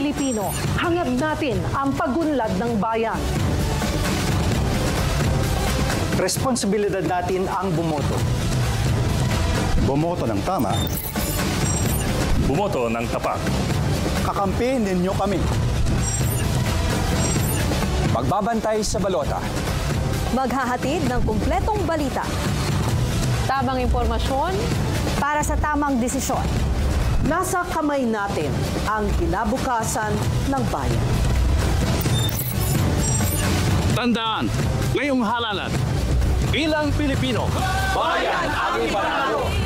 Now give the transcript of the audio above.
Pilipino, hangad natin ang pagunlad ng bayan. Responsibilidad natin ang bumoto. Bumoto ng tama. Bumoto ng tapat. Kakampihin ninyo kami. Magbabantay sa balota. Maghahatid ng kumpletong balita. Tamang impormasyon Para sa tamang desisyon. Nasa kamay natin ang kinabukasan ng bayan. Tandaan, ngayong halalan, bilang Pilipino, bayan ang ipanalo.